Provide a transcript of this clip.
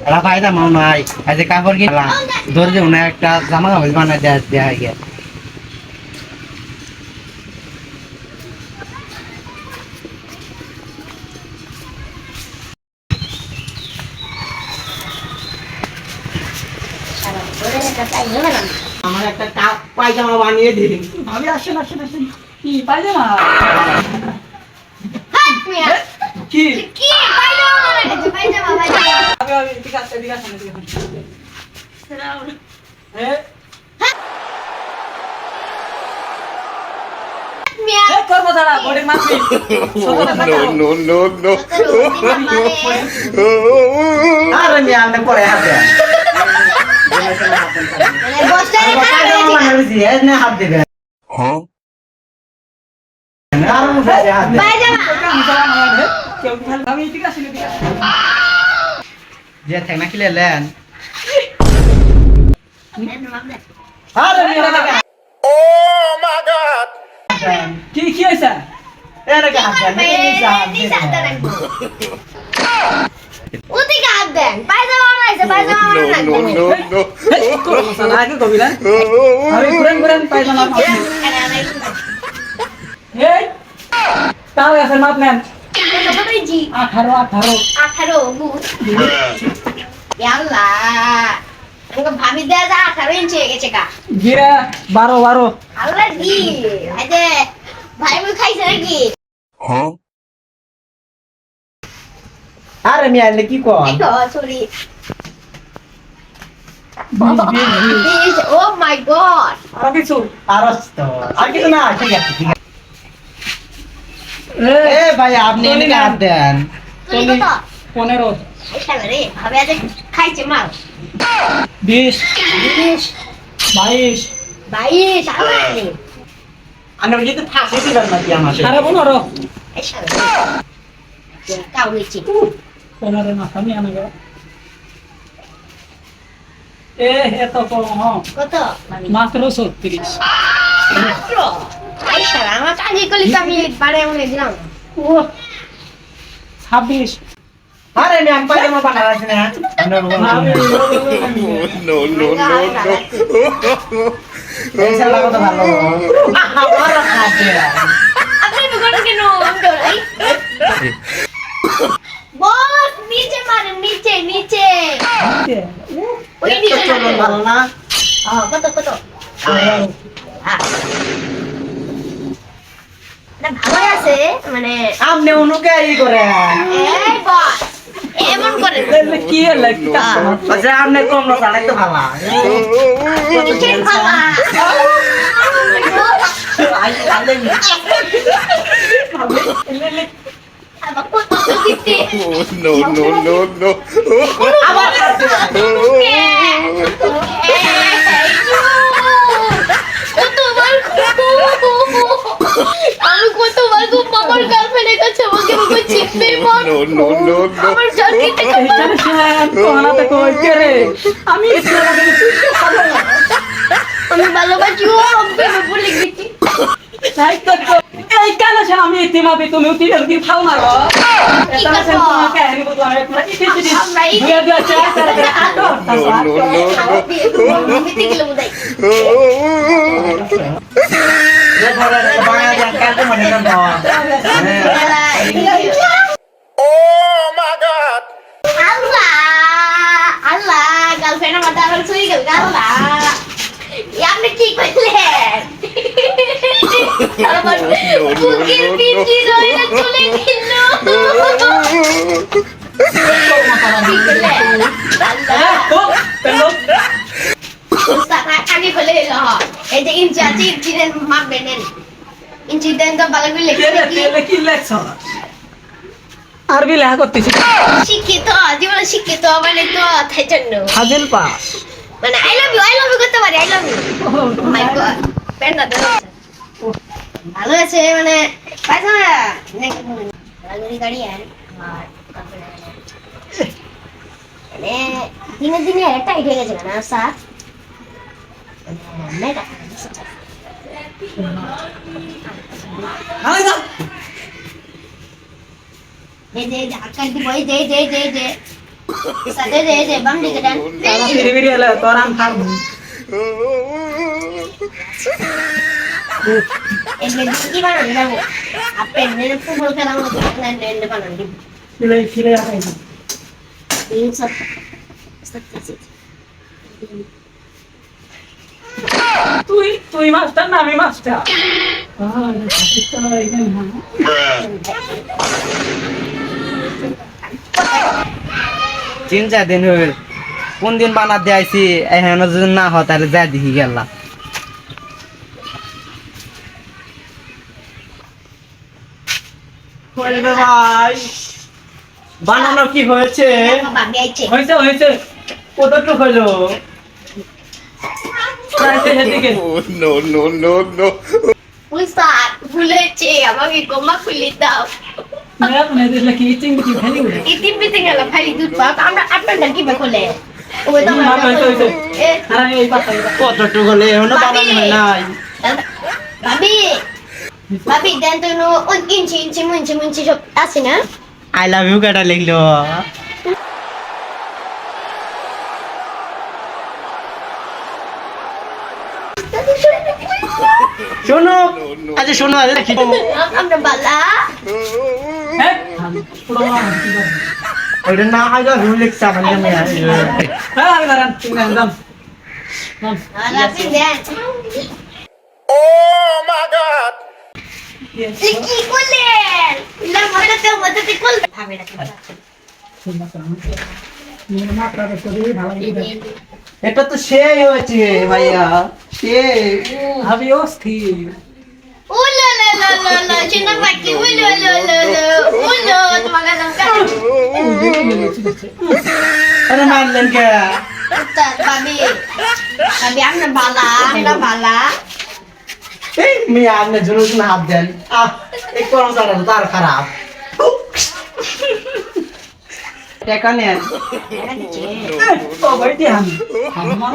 এরা ফায়দা মাও নাই এই যে কাপড় কিনলাম ধরে যে উনি একটা জামা কাপড় বানাই দেয়া হয়ে গেছে আমার একটা পায়জামা বানিয়ে দিন আমি আসেন আসেন আসেন কি পায়জামা কি কি পায়জামা বানাইছে পায়জামা আমি ঠিক আছে ঠিক আছে মিয়া করবো দাঁড়া বডি মারবি No, no, no, আরে মিয়া আপনি পরে হাত দেন বস্তায় পায়জামা বানাইছি এই না হাত দিবেন Huh? আর মুখে হাত দেন পায়জামা কেউ আমি ঠিক আছে ঠিক আছে যে ঠেকনা কিলে লেন আরে মিয়া Oh my God! কি কি হইছে এর কে হাত দেন ওদিকে হাত দেন পায়জামা বানাইছে পায়জামা No, বানাইছে no, no, করবো সালা আগে কবি না আমি no. পুরান পায়জামা এই তাও আছে মাপ নেন 18 ভাবি দেয়া যা 18 ইঞ্চি হয়ে গেছে কা গিরা 12 আল্লাহ দি আইতে ভাই মুই খাইছে নাকি Huh? আরে মিয়া এলে কি কর দেখো সরি ও মাই গড আর কিছু আরস্ত আর কিছু না ঠিক আছে ঠিক আছে এ এ ভাই আপনি এনে হাত দেন তুই কত 15 এখানে রে ভাবি আজ খাইছে মাল 20 20 22 22 আল্লাহ আমি যদি ফাঁসি দিবেন নাকি আমার সারা 15 এই শালা কাউ নিচি 15 না আমি আনা গেল এ এত কম হ্যাঁ কত মাত্র 36 মাত্র এই শালা আমার কাজে কলি তো আমি বারে মনে দিলাম ও 26 আরে মিয়া আমি পায়জামা বানাইছি না No, no, no, no. এই শালা কত ভালো আমার হাত দেন আপনি বিগড় কেন দৌড়াই বস নিচে মারেন নিচে নিচে ওই নিচে চলুন ভালো না কত কত না ভালো আছে মানে আপনি অনুকে ই করেন এই বস এমন করে কি লাগতা আচ্ছা আপনি কম না জানাই তো ভালো নিচে ভালা আবার কত দিতে No, no, no, no. আবার কতবার আমি কতবার গো মামার গার্লফ্রেন্ডের কাছে আমাকে রুমে চিপে মার No, no, no, no. আমার জাকিতে কোনাতে কই কে রে আমি আমি ভালোবাসি ও আমাকে বলে গেছি তাই তো এই কানে শুন আমি ইতিমাবি তুমি উঠিলে কি খাও না গো এটা শুন তোমাকে আমি বলবো আমি পুরো ইতি দুয়া দুয়া চার চার মিতে গেল বুঝাই Oh my God! Allah Allah girlfriend আমার দাবার চুরি গেল আল্লাহ আপনি কি করলেন আমার বুকের পিঠি রইলে চলে গেল কি করলেন আগে ফেলে এলো এই যে ইঞ্চি আছে ইঞ্চি দেন মাপবে নেন ইঞ্চি দেন তো ভালো করে লিখে কি লেখছ আরবি লেখা করতেছি শিক্ষিত জীবনে শিক্ষিত মানে তো তাই জন্য হাজিল পাস মানে আই লাভ ইউ করতে পারি I love you my god পেনটা তো ভালো আছে মানে পাইছো না গাড়ি গাড়ি আর আমার মানে দিনে দিনে একটা হয়ে গেছে না সাথ মেটা এই যে আকাশ দি বই দে সাথে দে বাম দিকে দেন তারা ফিরে ফিরে এলে তোর আম খাবো এমনি কি বানান যাবো আপেল মেরে ফুটবল খেলা মতো প্ল্যান এন্ড বানান দিব ফিরে ফিরে আসাই এই সব সত্যি তুই তুই মাস্টার না আমি মাস্টার তিন চার দিন হইল কোন দিন বানাত দিয়ে আইছি এখানে যদি না হয় তাহলে যা দেখি গেলাম ভাই বানানো কি হয়েছে ভাবি আইছে হয়েছে হয়েছে কতটুকু হলো প্রায় শেষের দিকে Oh, no, no, no, no. উস্তাদ ভুলেছে আমাকে গোমা খুলে দাও মেরা কোনে দিলে কি চিংড়ি কি ফেলি উড়ে ইতিম বিতে গেল খালি দুধ পাক আমরা আপনাদের কি বলে ওই তো আর এই পাতা কতটুকু হলে এখনো বানানো হয় নাই ভাবি ভাবি দেন তো নো ইঞ্চি সব আছে না আই লাভ ইউ কেটা লিখলো শোনো আচ্ছা শোনো আরে কি আমরা বালা হ্যাঁ পুরো ওইটা না হয় যা ভুল লিখছ মানে আমি হ্যাঁ আমি দাঁড়ান তুমি দাঁড়ান লাফি দেন Oh my God. কি করলেন না মতে কল ভাবে রাখি এটা তো সেই হয়েছে ভাইয়া সেই আমি অস্থির উলো লা লা লা লা চিনা বাকি উলো লো লো লো উলো তোমাকে দরকার আরে মারলেন কে উস্তাদ ভাবি ভাবি আমরা বালা এই মিয়া আপনি জুনুস না হাত দেন এই কর্মচারীরা তো তার খারাপ টাকা নেন ও ভাই আমি আমার